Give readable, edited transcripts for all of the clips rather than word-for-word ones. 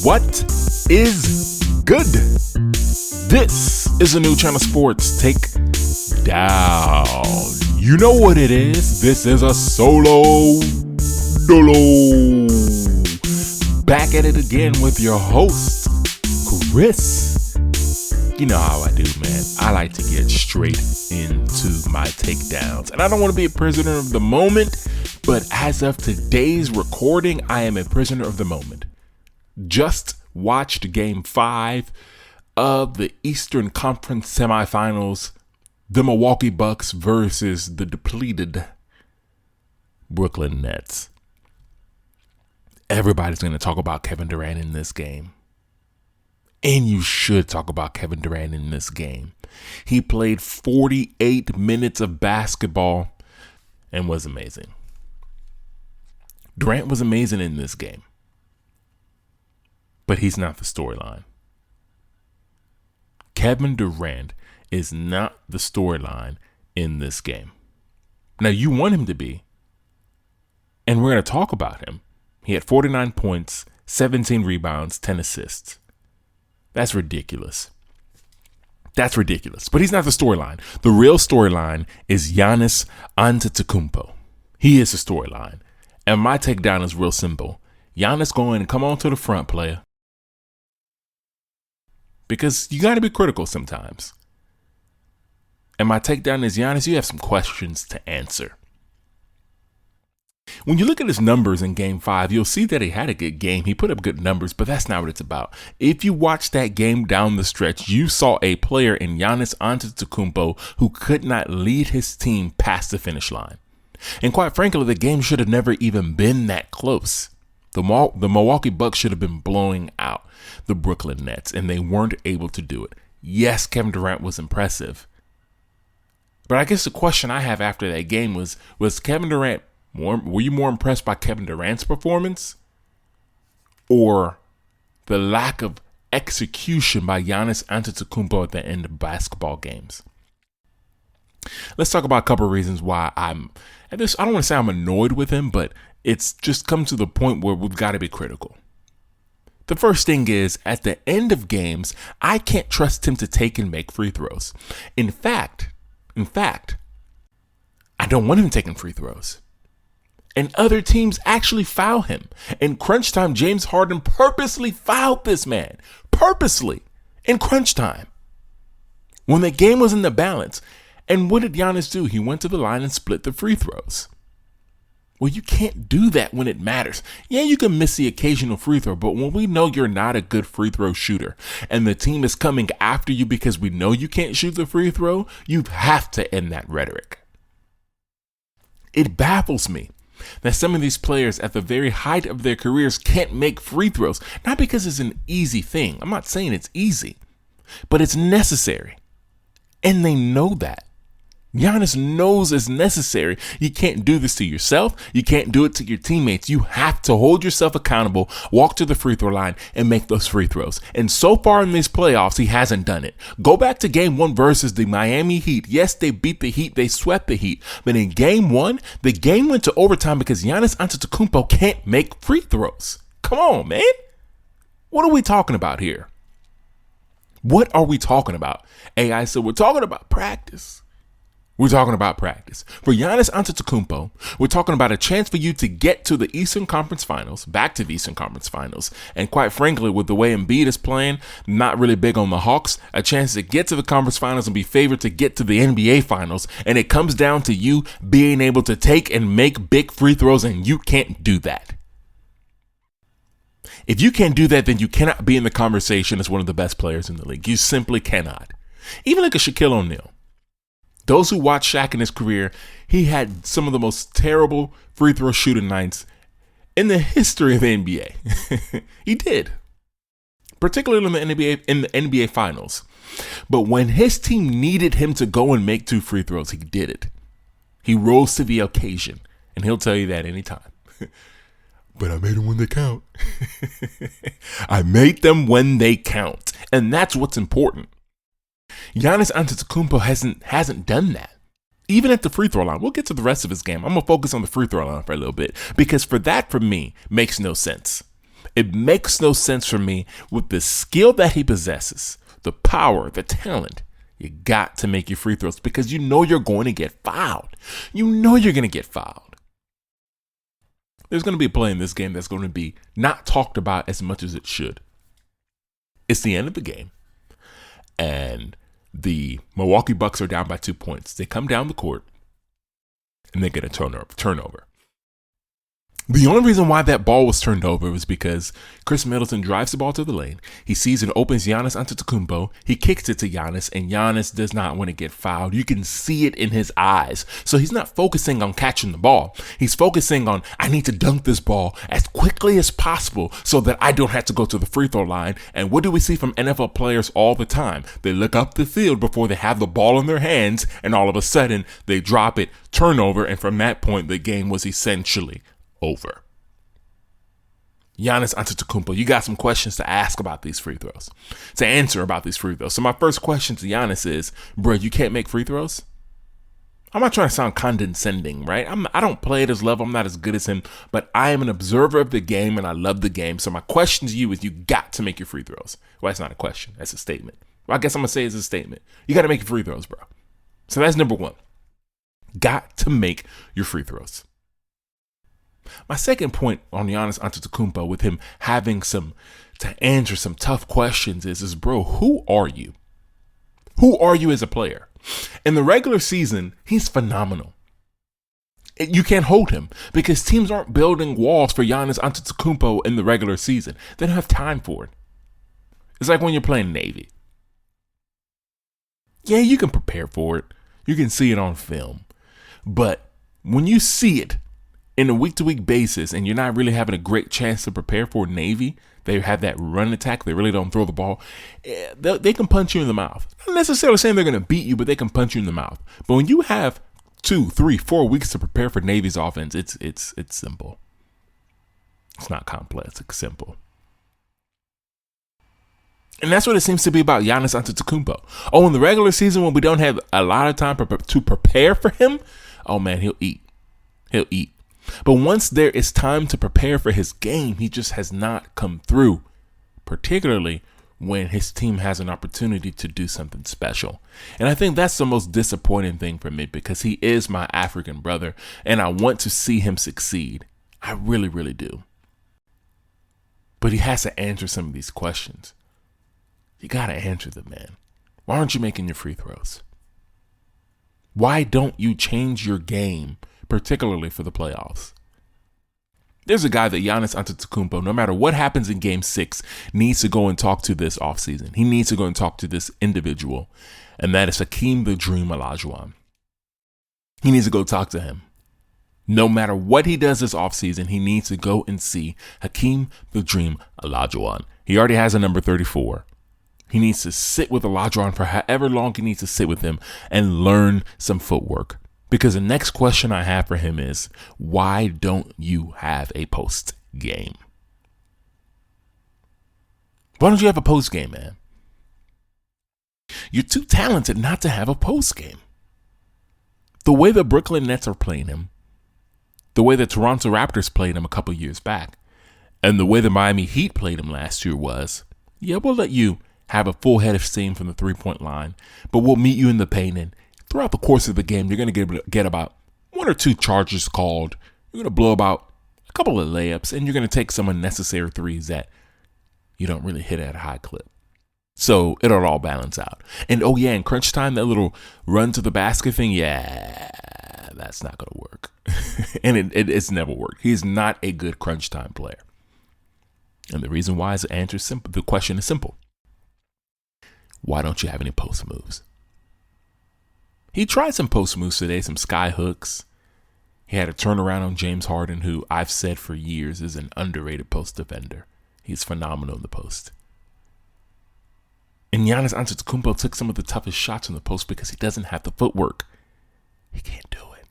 What is good? This is a Nuchannel Sports Takedown. You know what it is. This is a solo dolo. Back at it again with your host, Chris. You know how I do, man. I like to get straight into my takedowns. And I don't want to be a prisoner of the moment, but as of today's recording, I am a prisoner of the moment. Just watched Game 5 of the Eastern Conference semifinals, the Milwaukee Bucks versus the depleted Brooklyn Nets. Everybody's going to talk about Kevin Durant in this game. And you should talk about Kevin Durant in this game. He played 48 minutes of basketball and was amazing. Durant was amazing in this game. But he's not the storyline. Kevin Durant is not the storyline in this game. Now, you want him to be, and we're going to talk about him. He had 49 points, 17 rebounds, 10 assists. That's ridiculous. That's ridiculous. But he's not the storyline. The real storyline is Giannis Antetokounmpo. He is the storyline. And my takedown is real simple. Giannis going to come on to the front, player. Because you got to be critical sometimes. And my takedown is Giannis, you have some questions to answer. When you look at his numbers in Game 5, you'll see that he had a good game. He put up good numbers, but that's not what it's about. If you watch that game down the stretch, you saw a player in Giannis Antetokounmpo who could not lead his team past the finish line. And quite frankly, the game should have never even been that close. The Milwaukee Bucks should have been blowing out the Brooklyn Nets, and they weren't able to do it. Yes, Kevin Durant was impressive. But I guess the question I have after that game was Kevin Durant were you more impressed by Kevin Durant's performance or the lack of execution by Giannis Antetokounmpo at the end of basketball games? Let's talk about a couple of reasons why I don't want to say I'm annoyed with him, but it's just come to the point where we've got to be critical. The first thing is, at the end of games, I can't trust him to take and make free throws. In fact, I don't want him taking free throws. And other teams actually foul him. In crunch time, James Harden purposely fouled this man. Purposely. In crunch time. When the game was in the balance. And what did Giannis do? He went to the line and split the free throws. Well, you can't do that when it matters. Yeah, you can miss the occasional free throw, but when we know you're not a good free throw shooter and the team is coming after you because we know you can't shoot the free throw, you have to end that rhetoric. It baffles me that some of these players at the very height of their careers can't make free throws, not because it's an easy thing. I'm not saying it's easy, but it's necessary. And they know that. Giannis knows it's necessary. You can't do this to yourself. You can't do it to your teammates. You have to hold yourself accountable, walk to the free throw line, and make those free throws. And so far in these playoffs, he hasn't done it. Go back to Game 1 versus the Miami Heat. Yes, they beat the Heat. They swept the Heat. But in Game 1, the game went to overtime because Giannis Antetokounmpo can't make free throws. Come on, man. What are we talking about here? What are we talking about? AI said, we're talking about practice. We're talking about practice. For Giannis Antetokounmpo, we're talking about a chance for you to get to the Eastern Conference Finals, back to the Eastern Conference Finals. And quite frankly, with the way Embiid is playing, not really big on the Hawks, a chance to get to the Conference Finals and be favored to get to the NBA Finals. And it comes down to you being able to take and make big free throws, and you can't do that. If you can't do that, then you cannot be in the conversation as one of the best players in the league. You simply cannot. Even like a Shaquille O'Neal. Those who watched Shaq in his career, he had some of the most terrible free throw shooting nights in the history of the NBA. He did, particularly in the NBA Finals. But when his team needed him to go and make 2 free throws, he did it. He rose to the occasion, and he'll tell you that anytime. But I made them when they count. I made them when they count, and that's what's important. Giannis Antetokounmpo hasn't done that. Even at the free throw line. We'll get to the rest of his game. I'm going to focus on the free throw line for a little bit because for me, makes no sense. It makes no sense for me with the skill that he possesses, the power, the talent. You got to make your free throws because you know you're going to get fouled. You know you're going to get fouled. There's going to be a play in this game that's going to be not talked about as much as it should. It's the end of the game, and the Milwaukee Bucks are down by 2 points. They come down the court, and they get a turnover. The only reason why that ball was turned over was because Chris Middleton drives the ball to the lane. He sees and opens Giannis Antetokounmpo. He kicks it to Giannis, and Giannis does not want to get fouled. You can see it in his eyes. So he's not focusing on catching the ball. He's focusing on, I need to dunk this ball as quickly as possible so that I don't have to go to the free throw line. And what do we see from NFL players all the time? They look up the field before they have the ball in their hands, and all of a sudden they drop it, turnover, and from that point the game was essentially over. Giannis Antetokounmpo, you got some questions to ask about these free throws, to answer about these free throws. So my first question to Giannis is, bro, you can't make free throws? I'm not trying to sound condescending, right? I don't play at his level. I'm not as good as him, but I am an observer of the game and I love the game. So my question to you is, you got to make your free throws. Well, that's not a question. That's a statement. Well, I guess I'm going to say it's a statement. You got to make your free throws, bro. So that's number one. Got to make your free throws. My second point on Giannis Antetokounmpo, with him having to answer some tough questions, is bro, who are you? Who are you as a player? In the regular season, he's phenomenal. You can't hold him because teams aren't building walls for Giannis Antetokounmpo in the regular season. They don't have time for it. It's like when you're playing Navy. Yeah, you can prepare for it. You can see it on film. But when you see it in a week-to-week basis and you're not really having a great chance to prepare for Navy, they have that run attack, they really don't throw the ball, they can punch you in the mouth. Not necessarily saying they're going to beat you, but they can punch you in the mouth. But when you have 2, 3, 4 weeks to prepare for Navy's offense, it's simple. It's not complex, it's simple. And that's what it seems to be about Giannis Antetokounmpo. Oh, in the regular season when we don't have a lot of time to prepare for him, oh man, he'll eat. He'll eat. But once there is time to prepare for his game, he just has not come through, particularly when his team has an opportunity to do something special. And I think that's the most disappointing thing for me because he is my African brother and I want to see him succeed. I really, really do. But he has to answer some of these questions. You got to answer them, man. Why aren't you making your free throws? Why don't you change your game, particularly for the playoffs? There's a guy that Giannis Antetokounmpo, no matter what happens in Game 6, needs to go and talk to this offseason. He needs to go and talk to this individual, and that is Hakeem the Dream Olajuwon. He needs to go talk to him. No matter what he does this offseason, he needs to go and see Hakeem the Dream Olajuwon. He already has a number 34. He needs to sit with Olajuwon for however long he needs to sit with him and learn some footwork. Because the next question I have for him is, why don't you have a post game? Why don't you have a post game, man? You're too talented not to have a post game. The way the Brooklyn Nets are playing him, the way the Toronto Raptors played him a couple years back, and the way the Miami Heat played him last year was, yeah, we'll let you have a full head of steam from the three-point line, but we'll meet you in the paint, and throughout the course of the game, you're going to get about 1 or 2 charges called. You're going to blow about a couple of layups, and you're going to take some unnecessary threes that you don't really hit at a high clip. So it'll all balance out. And oh yeah, in crunch time, that little run to the basket thing, yeah, that's not going to work. And it's never worked. He's not a good crunch time player. And the reason why is the answer is simple. The question is simple. Why don't you have any post moves? He tried some post moves today, some sky hooks. He had a turnaround on James Harden, who I've said for years is an underrated post defender. He's phenomenal in the post. And Giannis Antetokounmpo took some of the toughest shots in the post because he doesn't have the footwork. He can't do it.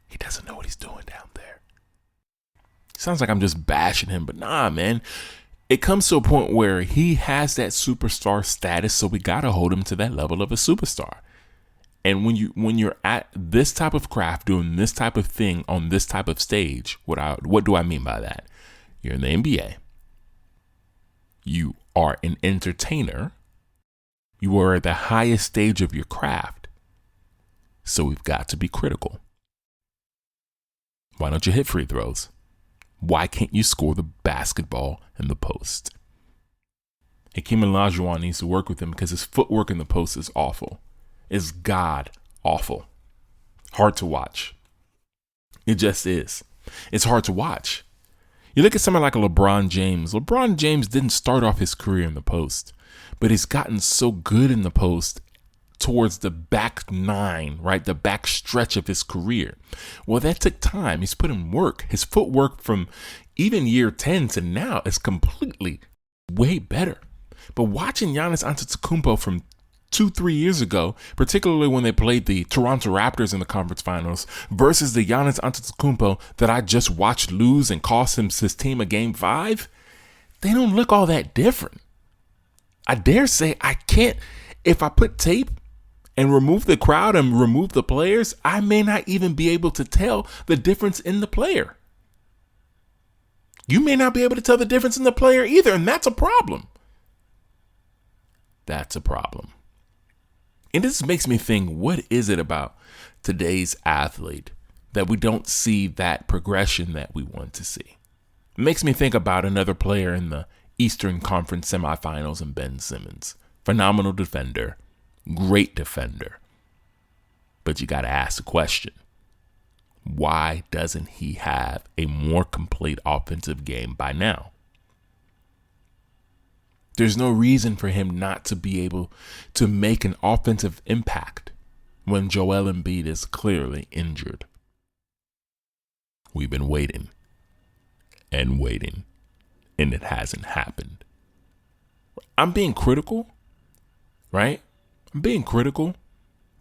He doesn't know what he's doing down there. Sounds like I'm just bashing him, but nah, man. It comes to a point where he has that superstar status, so we gotta hold him to that level of a superstar. And when you're at this type of craft, doing this type of thing on this type of stage, what do I mean by that? You're in the NBA. You are an entertainer. You are at the highest stage of your craft. So we've got to be critical. Why don't you hit free throws? Why can't you score the basketball in the post? Hakeem Olajuwon needs to work with him because his footwork in the post is awful. It's god awful. Hard to watch. It just is. It's hard to watch. You look at someone like a LeBron James. LeBron James didn't start off his career in the post, but he's gotten so good in the post towards the back nine, right? The back stretch of his career. Well, that took time. He's put in work. His footwork from even year 10 to now is completely way better. But watching Giannis Antetokounmpo from 2-3 years ago, particularly when they played the Toronto Raptors in the conference finals versus the Giannis Antetokounmpo that I just watched lose and cost his team a game 5, they don't look all that different. I dare say I can't, if I put tape and remove the crowd and remove the players, I may not even be able to tell the difference in the player. You may not be able to tell the difference in the player either, and that's a problem. That's a problem. And this makes me think, what is it about today's athlete that we don't see that progression that we want to see? It makes me think about another player in the Eastern Conference semifinals in Ben Simmons. Phenomenal defender, great defender. But you got to ask the question, why doesn't he have a more complete offensive game by now? There's no reason for him not to be able to make an offensive impact when Joel Embiid is clearly injured. We've been waiting and waiting, and it hasn't happened. I'm being critical, right? I'm being critical,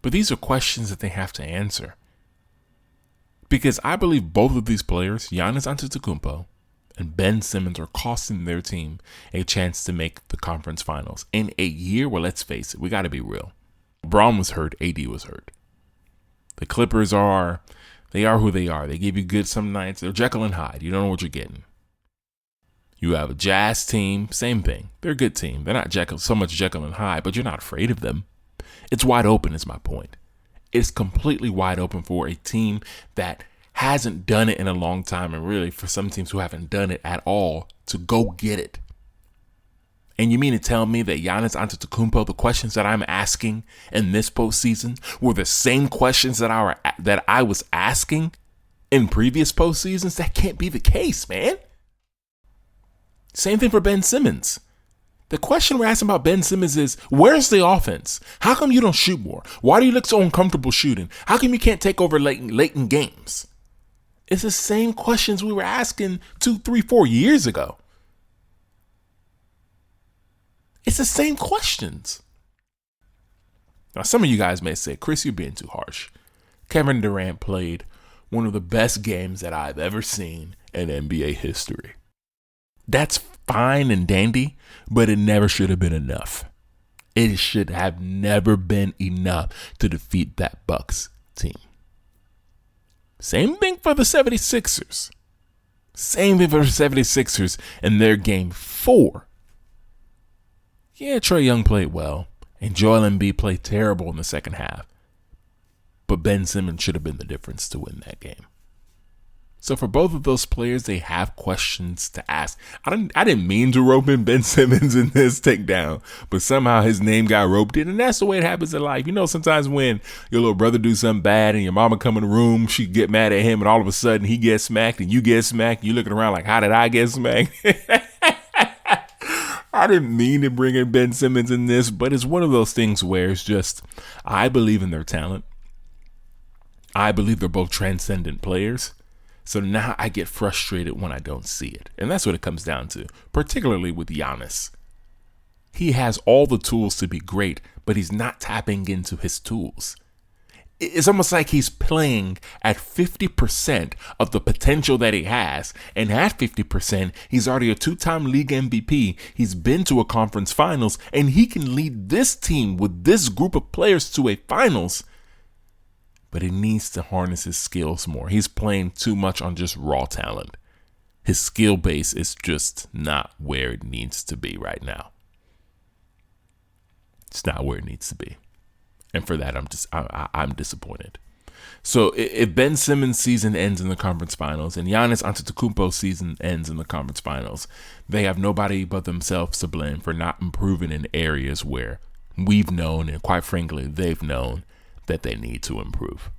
but these are questions that they have to answer. Because I believe both of these players, Giannis Antetokounmpo and Ben Simmons, are costing their team a chance to make the conference finals in a year where, let's face it, we got to be real. LeBron was hurt. AD was hurt. The Clippers they are who they are. They give you good some nights. They're Jekyll and Hyde. You don't know what you're getting. You have a Jazz team, same thing. They're a good team. They're not so much Jekyll and Hyde, but you're not afraid of them. It's wide open is my point. It's completely wide open for a team that hasn't done it in a long time, and really for some teams who haven't done it at all, to go get it. And you mean to tell me that Giannis Antetokounmpo, the questions that I'm asking in this postseason were the same questions that I was asking in previous postseasons? That can't be the case, man. Same thing for Ben Simmons. The question we're asking about Ben Simmons is, where's the offense? How come you don't shoot more? Why do you look so uncomfortable shooting? How come you can't take over late in games? It's the same questions we were asking 2, 3, 4 years ago. It's the same questions. Now, some of you guys may say, Chris, you're being too harsh. Kevin Durant played one of the best games that I've ever seen in NBA history. That's fine and dandy, but it never should have been enough. It should have never been enough to defeat that Bucks team. Same thing for the 76ers. Same thing for the 76ers in their game 4. Yeah, Trae Young played well, and Joel Embiid played terrible in the second half. But Ben Simmons should have been the difference to win that game. So for both of those players, they have questions to ask. I didn't mean to rope in Ben Simmons in this takedown, but somehow his name got roped in, and that's the way it happens in life. You know, sometimes when your little brother do something bad and your mama come in the room, she get mad at him, and all of a sudden he gets smacked and you get smacked, and you looking around like, how did I get smacked? I didn't mean to bring in Ben Simmons in this, but it's one of those things where it's just, I believe in their talent. I believe they're both transcendent players. So now I get frustrated when I don't see it. And that's what it comes down to, particularly with Giannis. He has all the tools to be great, but he's not tapping into his tools. It's almost like he's playing at 50% of the potential that he has. And at 50%, he's already a 2-time league MVP. He's been to a conference finals, and he can lead this team with this group of players to a finals. But he needs to harness his skills more. He's playing too much on just raw talent. His skill base is just not where it needs to be right now. It's not where it needs to be. And for that, I'm disappointed. So if Ben Simmons' season ends in the conference finals and Giannis Antetokounmpo's season ends in the conference finals, they have nobody but themselves to blame for not improving in areas where we've known, and quite frankly, they've known that they need to improve.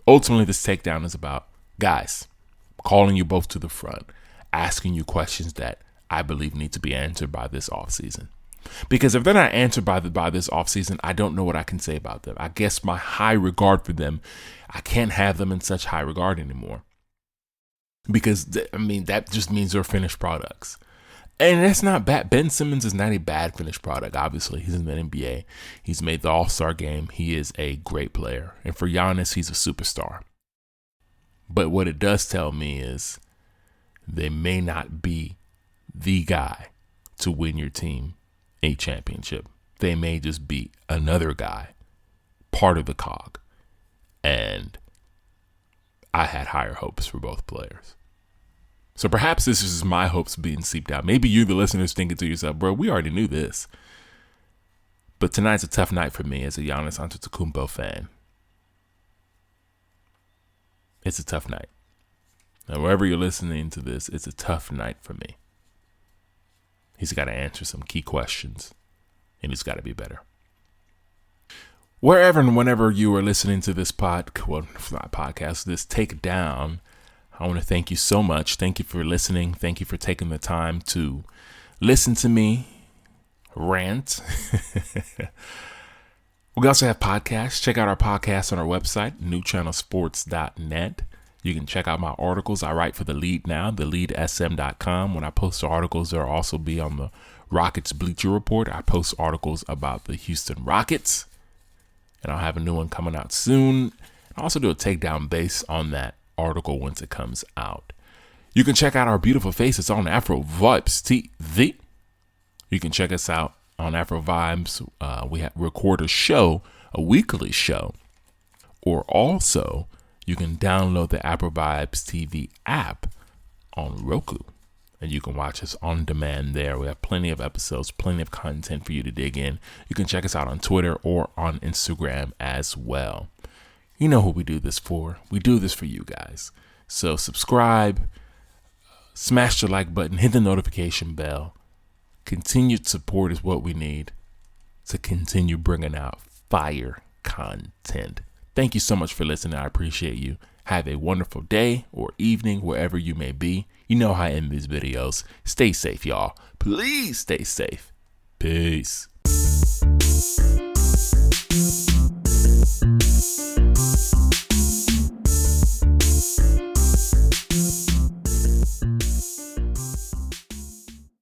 Ultimately, this takedown is about, guys, calling you both to the front, asking you questions that I believe need to be answered by this offseason. Because if they're not answered by this offseason, I don't know what I can say about them. I guess my high regard for them, I can't have them in such high regard anymore. Because, that just means they're finished products. And that's not bad. Ben Simmons is not a bad finished product, obviously. He's in the NBA. He's made the All-Star game. He is a great player. And for Giannis, he's a superstar. But what it does tell me is they may not be the guy to win your team a championship. They may just be another guy, part of the cog. And I had higher hopes for both players. So perhaps this is my hopes being seeped out. Maybe you, the listeners, thinking to yourself, bro, we already knew this. But tonight's a tough night for me as a Giannis Antetokounmpo fan. It's a tough night. Now, wherever you're listening to this, it's a tough night for me. He's got to answer some key questions, and he's got to be better. Wherever and whenever you are listening to this podcast, this Takedown, I want to thank you so much. Thank you for listening. Thank you for taking the time to listen to me rant. We also have podcasts. Check out our podcast on our website, nuchannelsports.net. You can check out my articles. I write for The Lead now, theleadsm.com. When I post articles, they'll also be on the Rockets Bleacher Report. I post articles about the Houston Rockets, and I'll have a new one coming out soon. I'll also do a takedown based on that article once it comes out. You can check out our beautiful faces on Afro Vibes TV. You can check us out on Afro Vibes. We record a weekly show, or also you can download the Afro Vibes TV app on Roku, and you can watch us on demand there. We have plenty of episodes, plenty of content for you to dig in. You can check us out on Twitter or on Instagram as well. You know who we do this for. We do this for you guys. So subscribe, smash the like button, hit the notification bell. Continued support is what we need to continue bringing out fire content. Thank you so much for listening. I appreciate you. Have a wonderful day or evening, wherever you may be. You know how I end these videos. Stay safe, y'all. Please stay safe. Peace.